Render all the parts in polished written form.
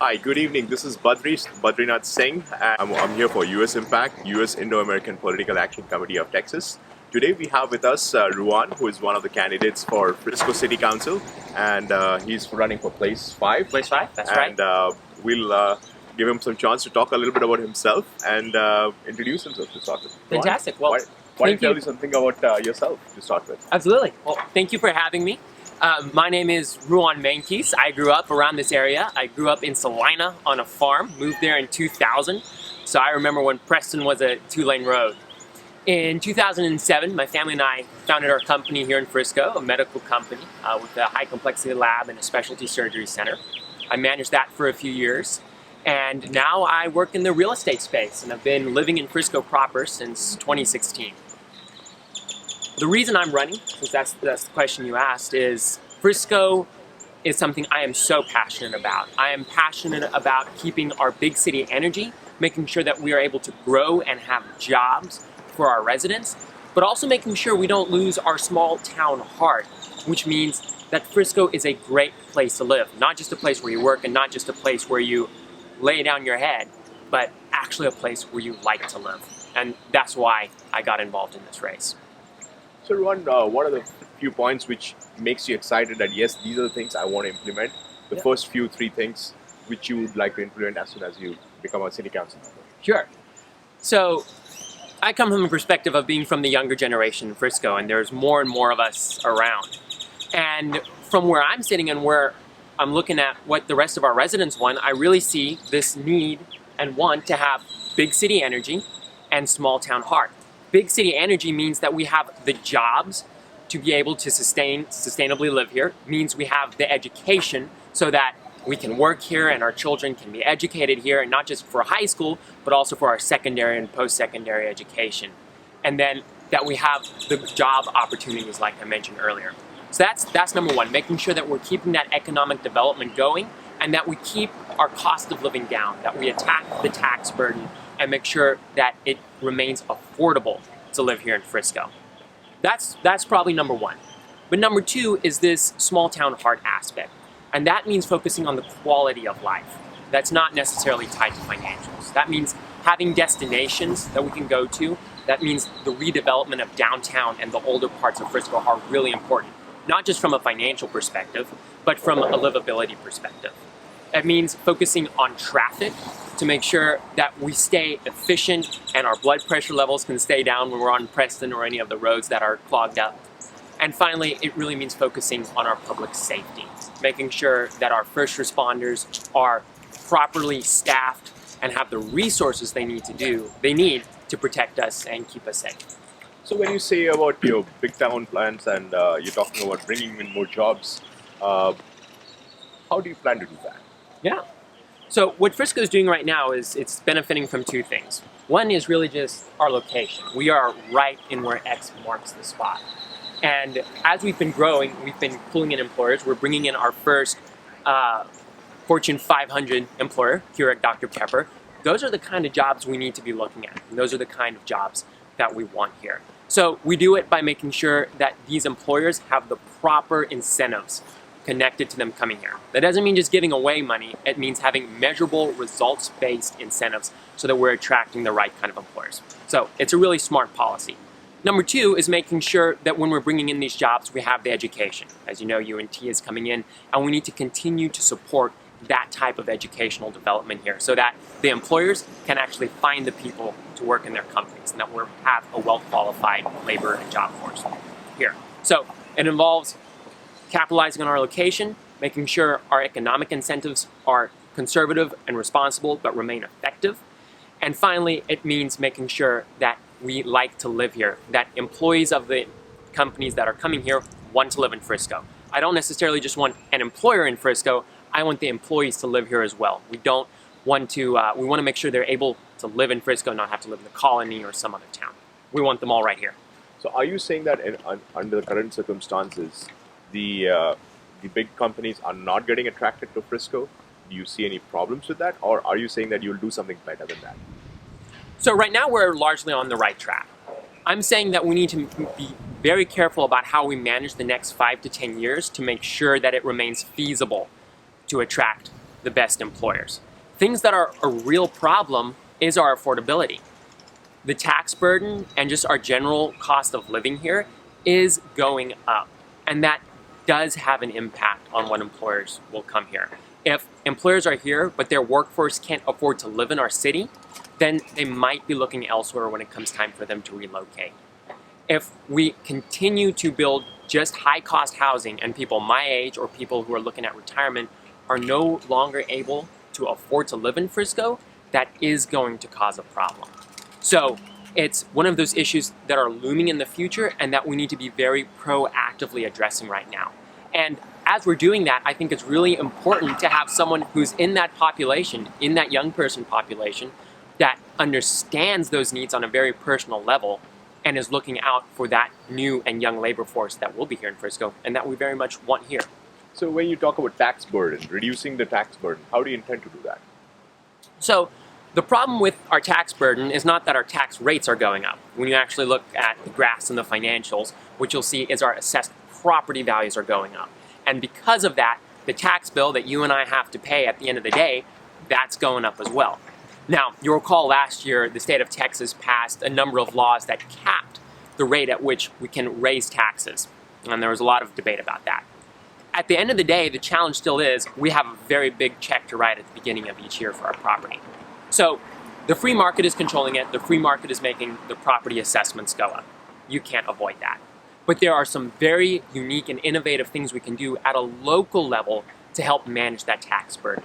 Hi, good evening. This is Badrinath Singh. And I'm here for US Impact, US Indo-American Political Action Committee of Texas. Today we have with us Ruan, who is one of the candidates for Frisco City Council, and he's running for place 5. Place 5, that's and, right. We'll give him some chance to talk a little bit about himself and introduce himself to start with. Ruan, Fantastic. Well, why don't you thank you. tell me something about yourself to start with? Absolutely. Well, thank you for having me. My name is Ruan Meintjes. I grew up around this area. I grew up in Salina on a farm, moved there in 2000. So I remember when Preston was a 2-lane road. In 2007, my family and I founded our company here in Frisco, a medical company with a high complexity lab and a specialty surgery center. I managed that for a few years. And now I work in the real estate space, and I've been living in Frisco proper since 2016. The reason I'm running, because that's the question you asked, is Frisco is something I am so passionate about. I am passionate about keeping our big city energy, making sure that we are able to grow and have jobs for our residents, but also making sure we don't lose our small town heart, which means that Frisco is a great place to live. Not just a place where you work and not just a place where you lay down your head, but actually a place where you like to live. And that's why I got involved in this race. So Ruan, what are the few points which makes you excited that yes, these are the things I want to implement? The first 3 things which you would like to implement as soon as you become a city council member. Sure. So I come from the perspective of being from the younger generation in Frisco, and there's more and more of us around. And from where I'm sitting and where I'm looking at what the rest of our residents want, I really see this need and want to have big city energy and small town heart. Big city energy means that we have the jobs to be able to sustainably live here. It means we have the education so that we can work here and our children can be educated here, and not just for high school, but also for our secondary and post-secondary education. And then that we have the job opportunities like I mentioned earlier. So that's number one, making sure that we're keeping that economic development going and that we keep our cost of living down, that we attack the tax burden and make sure that it remains affordable to live here in Frisco. That's probably number one. But number two is this small town heart aspect. And that means focusing on the quality of life. That's not necessarily tied to financials. That means having destinations that we can go to. That means the redevelopment of downtown and the older parts of Frisco are really important. Not just from a financial perspective, but from a livability perspective. That means focusing on traffic to make sure that we stay efficient and our blood pressure levels can stay down when we're on Preston or any of the roads that are clogged up. And finally, it really means focusing on our public safety, making sure that our first responders are properly staffed and have the resources they need to protect us and keep us safe. So when you say about your big town plans and you're talking about bringing in more jobs, how do you plan to do that? Yeah. So what Frisco is doing right now is it's benefiting from 2 things. One is really just our location. We are right in where X marks the spot. And as we've been growing, we've been pulling in employers. We're bringing in our first Fortune 500 employer here at Dr. Pepper. Those are the kind of jobs we need to be looking at. And those are the kind of jobs that we want here. So we do it by making sure that these employers have the proper incentives connected to them coming here. That doesn't mean just giving away money. It means having measurable results-based incentives so that we're attracting the right kind of employers. So it's a really smart policy. Number 2 is making sure that when we're bringing in these jobs, we have the education. As you know, UNT is coming in, and we need to continue to support that type of educational development here so that the employers can actually find the people to work in their companies and that we have a well-qualified labor and job force here. So it involves capitalizing on our location, making sure our economic incentives are conservative and responsible but remain effective. And finally, it means making sure that we like to live here, that employees of the companies that are coming here want to live in Frisco. I don't necessarily just want an employer in Frisco, I want the employees to live here as well. We want to make sure they're able to live in Frisco, not have to live in the Colony or some other town. We want them all right here. So are you saying that under the current circumstances, the big companies are not getting attracted to Frisco? Do you see any problems with that? Or are you saying that you'll do something better than that? So right now we're largely on the right track. I'm saying that we need to be very careful about how we manage the next 5 to 10 years to make sure that it remains feasible to attract the best employers. Things that are a real problem is our affordability. The tax burden and just our general cost of living here is going up. And that does have an impact on what employers will come here. If employers are here, but their workforce can't afford to live in our city, then they might be looking elsewhere when it comes time for them to relocate. If we continue to build just high-cost housing and people my age or people who are looking at retirement are no longer able to afford to live in Frisco, that is going to cause a problem. So it's one of those issues that are looming in the future and that we need to be very proactively addressing right now. And as we're doing that, I think it's really important to have someone who's in that population, in that young person population, that understands those needs on a very personal level and is looking out for that new and young labor force that will be here in Frisco and that we very much want here. So when you talk about tax burden, reducing the tax burden, how do you intend to do that? So the problem with our tax burden is not that our tax rates are going up. When you actually look at the graphs and the financials, what you'll see is our assessed property values are going up. And because of that, the tax bill that you and I have to pay at the end of the day, that's going up as well. Now, you'll recall last year, the state of Texas passed a number of laws that capped the rate at which we can raise taxes. And there was a lot of debate about that. At the end of the day, the challenge still is we have a very big check to write at the beginning of each year for our property. So the free market is controlling it. The free market is making the property assessments go up. You can't avoid that. But there are some very unique and innovative things we can do at a local level to help manage that tax burden.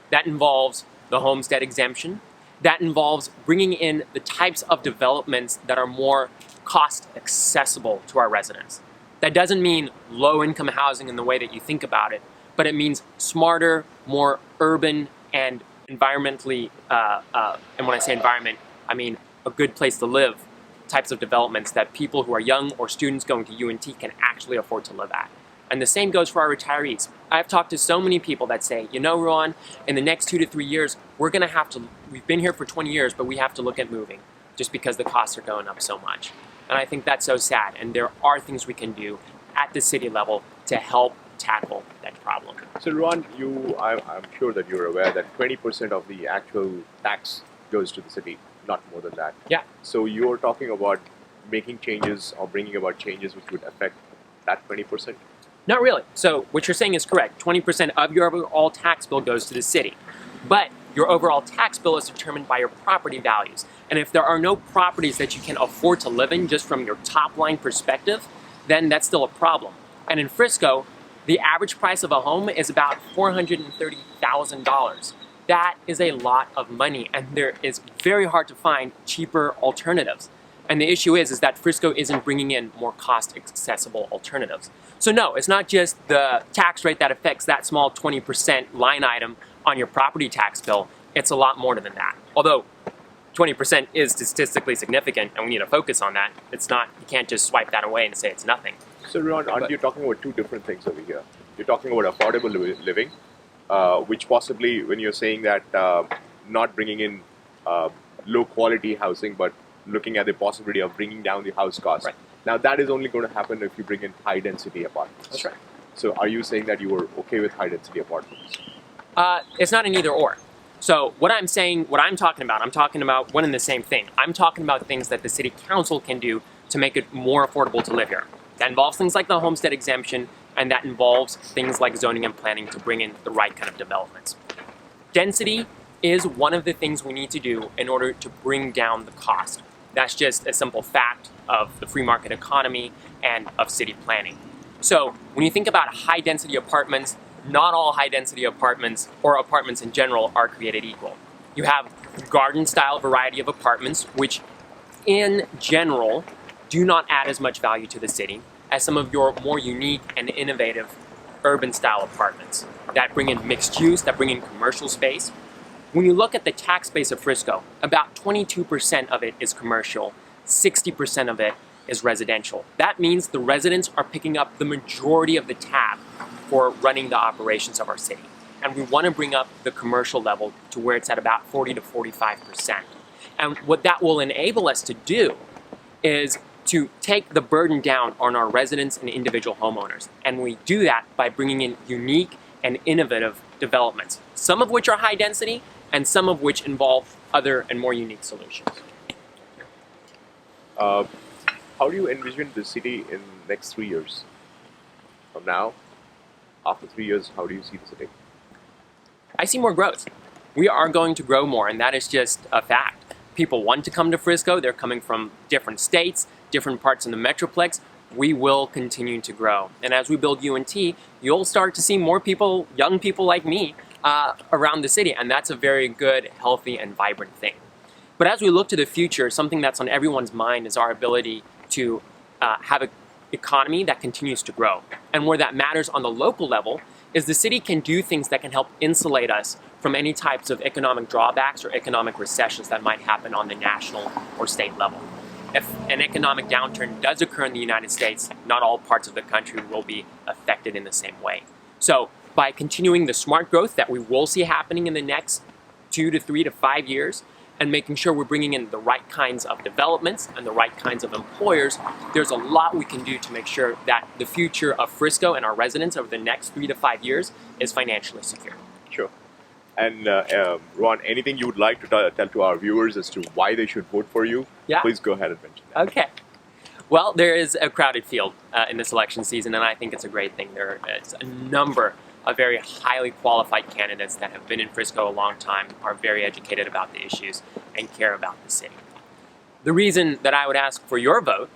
That involves the homestead exemption. That involves bringing in the types of developments that are more cost accessible to our residents. That doesn't mean low-income housing in the way that you think about it, but it means smarter, more urban and environmentally, and when I say environment, I mean a good place to live, types of developments that people who are young or students going to UNT can actually afford to live at. And the same goes for our retirees. I've talked to so many people that say, you know, Ruan, in the next 2 to 3 years, we've been here for 20 years, but we have to look at moving just because the costs are going up so much. And I think that's so sad. And there are things we can do at the city level to help tackle that problem. So Ruan, I'm sure that you're aware that 20% of the actual tax goes to the city, not more than that. Yeah. So you're talking about making changes or bringing about changes which would affect that 20%? Not really. So what you're saying is correct. 20% of your overall tax bill goes to the city. But your overall tax bill is determined by your property values. And if there are no properties that you can afford to live in just from your top line perspective, then that's still a problem. And in Frisco, the average price of a home is about $430,000. That is a lot of money, and there is very hard to find cheaper alternatives. And the issue is that Frisco isn't bringing in more cost-accessible alternatives. So no, it's not just the tax rate that affects that small 20% line item on your property tax bill. It's a lot more than that. Although 20% is statistically significant, and we need to focus on that. It's not, you can't just swipe that away and say it's nothing. So Ruan, aren't you talking about two different things over here? You're talking about affordable living, which possibly, when you're saying that not bringing in low-quality housing, but looking at the possibility of bringing down the house cost. Right. Now, that is only going to happen if you bring in high-density apartments. That's right. So are you saying that you were okay with high-density apartments? It's not an either-or. So what I'm talking about one and the same thing. I'm talking about things that the city council can do to make it more affordable to live here. That involves things like the homestead exemption, and that involves things like zoning and planning to bring in the right kind of developments. Density is one of the things we need to do in order to bring down the cost. That's just a simple fact of the free market economy and of city planning. So when you think about high-density apartments, not all high-density apartments or apartments in general are created equal. You have garden-style variety of apartments, which in general do not add as much value to the city as some of your more unique and innovative urban-style apartments that bring in mixed use, that bring in commercial space. When you look at the tax base of Frisco, about 22% of it is commercial, 60% of it is residential. That means the residents are picking up the majority of the tab for running the operations of our city. And we want to bring up the commercial level to where it's at about 40 to 45%. And what that will enable us to do is to take the burden down on our residents and individual homeowners. And we do that by bringing in unique and innovative developments, some of which are high density and some of which involve other and more unique solutions. How do you envision the city in the next 3 years? From now, after 3 years, how do you see the city? I see more growth. We are going to grow more, and that is just a fact. People want to come to Frisco. They're coming from different states, different parts of the Metroplex. We will continue to grow. And as we build UNT, you'll start to see more people, young people like me, around the city. And that's a very good, healthy, and vibrant thing. But as we look to the future, something that's on everyone's mind is our ability to have an economy that continues to grow. And where that matters on the local level is the city can do things that can help insulate us from any types of economic drawbacks or economic recessions that might happen on the national or state level. If an economic downturn does occur in the United States, not all parts of the country will be affected in the same way. So by continuing the smart growth that we will see happening in the next 2 to 3 to 5 years, and making sure we're bringing in the right kinds of developments and the right kinds of employers, there's a lot we can do to make sure that the future of Frisco and our residents over the next 3 to 5 years is financially secure. Sure. And Ruan, anything you would like to tell to our viewers as to why they should vote for you? Yeah. Please go ahead and mention that. Okay. Well, there is a crowded field in this election season, and I think it's a great thing. There is a number of very highly qualified candidates that have been in Frisco a long time, are very educated about the issues, and care about the city. The reason that I would ask for your vote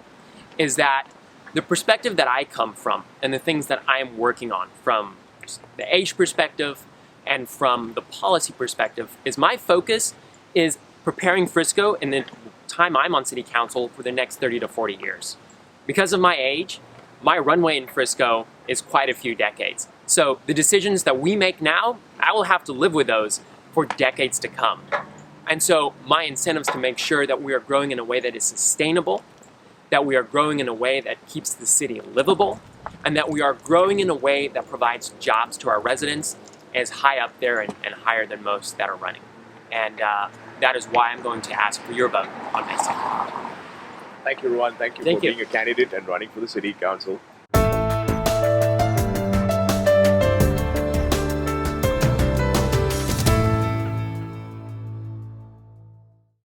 is that the perspective that I come from and the things that I am working on from the age perspective and from the policy perspective is my focus is preparing Frisco in the time I'm on city council for the next 30 to 40 years. Because of my age, my runway in Frisco is quite a few decades. So the decisions that we make now, I will have to live with those for decades to come. And so my incentive is to make sure that we are growing in a way that is sustainable, that we are growing in a way that keeps the city livable, and that we are growing in a way that provides jobs to our residents as high up there and higher than most that are running. And that is why I'm going to ask for your vote on May 2nd. Thank you, Ruan. Thank you for being a candidate and running for the city council.